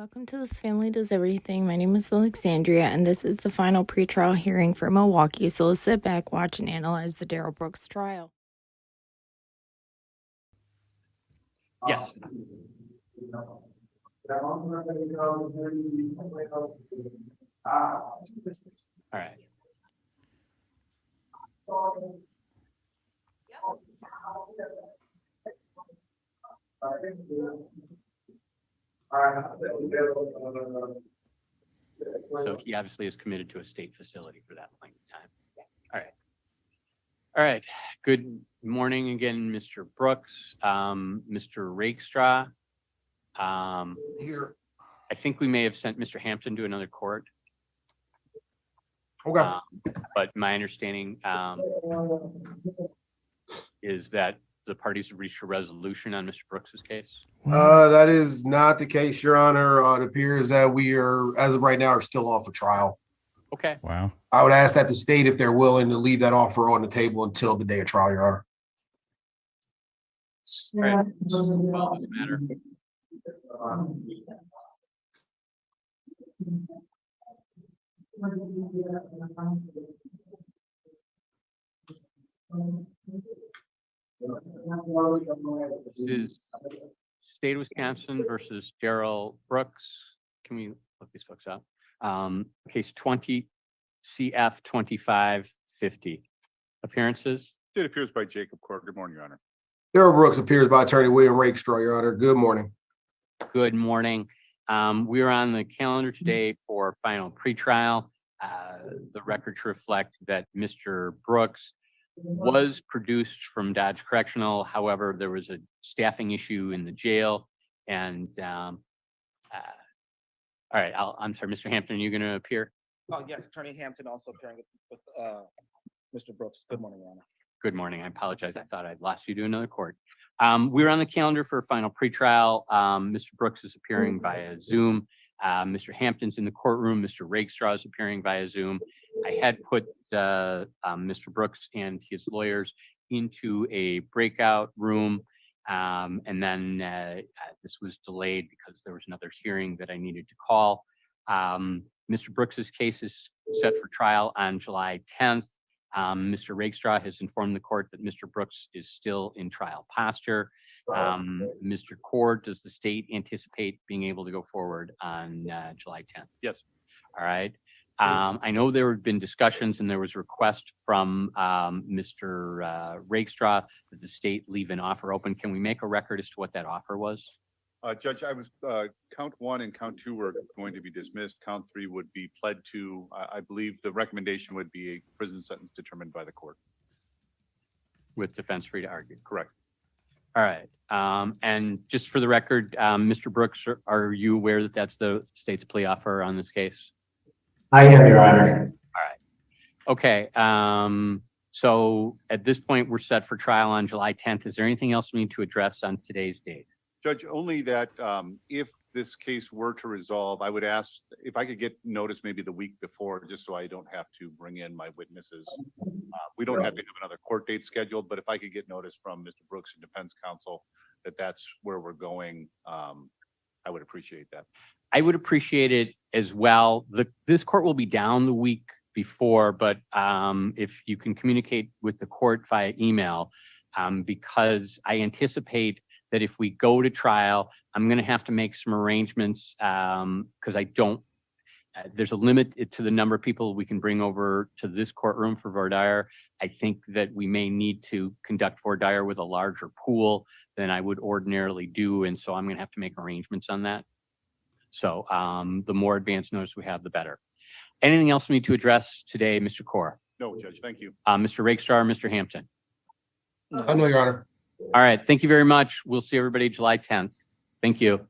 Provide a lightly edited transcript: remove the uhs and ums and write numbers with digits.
Welcome to This Family Does Everything. My name is Alexandria, and this is the final pretrial hearing for Milwaukee. So let's sit back, watch, and analyze the Darrell Brooks trial. Yes. All right. So he obviously is committed to a state facility for that length of time. All right. All right. Good morning again, Mr. Brooks, Mr. Rakestraw. Here. I think we may have sent Mr. Hampton to another court. Okay. But my understanding is that the parties have reached a resolution on Mr. Brooks's case. That is not the case, Your Honor. It appears that we are, as of right now, are still on for trial. Okay. Wow. I would ask that the state, if they're willing to leave that offer on the table until the day of trial, Your Honor. All right. Well, this matter. This is State of Wisconsin versus Darrell Brooks. Can we look these folks up? Case 20 CF 2550. Appearances? It appears by Jacob Court. Good morning, Your Honor. Darrell Brooks appears by Attorney William Rakestraw, Your Honor. Good morning. Good morning. We are on the calendar today for final pretrial. The records reflect that Mr. Brooks was produced from Dodge Correctional. However, there was a staffing issue in the jail. And all right, I'm sorry, Mr. Hampton, are you going to appear? Oh, yes, Attorney Hampton also appearing with Mr. Brooks. Good morning, Your Honor. Good morning. I apologize. I thought I'd lost you to another court. We're on the calendar for final pretrial. Mr. Brooks is appearing via Zoom. Mr. Hampton's in the courtroom. Mr. Rakestraw is appearing via Zoom. I had put Mr. Brooks and his lawyers into a breakout room. And then this was delayed because there was another hearing that I needed to call. Mr. Brooks's case is set for trial on July 10th. Mr. Rakestraw has informed the court that Mr. Brooks is still in trial posture. Mr. Cord, does the state anticipate being able to go forward on July 10th? Yes. All right. I know there have been discussions and there was a request from Mr. Rakestraw that the state leave an offer open. Can we make a record as to what that offer was? Judge, I was count 1 and count 2 were going to be dismissed. Count 3 would be pled to. I believe the recommendation would be a prison sentence determined by the court. With defense free to argue. Correct. All right. And just for the record, Mr. Brooks, are you aware that that's the state's plea offer on this case? I am, Your Honor. All right. Okay. So at this point, we're set for trial on July 10th. Is there anything else we need to address on today's date? Judge, only that if this case were to resolve, I would ask if I could get notice maybe the week before, just so I don't have to bring in my witnesses. We don't have to have another court date scheduled, but if I could get notice from Mr. Brooks and defense counsel that that's where we're going, I would appreciate that. I would appreciate it as well. This court will be down the week before, but if you can communicate with the court via email, because I anticipate that if we go to trial, I'm going to have to make some arrangements because there's a limit to the number of people we can bring over to this courtroom for voir dire. I think that we may need to conduct voir dire with a larger pool than I would ordinarily do. And so I'm going to have to make arrangements on that. So the more advanced notice we have, the better. Anything else we need to address today, Mr. Core? No, Judge, thank you. Mr. Rakestraw, Mr. Hampton? I know, Your Honor. All right. Thank you very much. We'll see everybody July 10th. Thank you.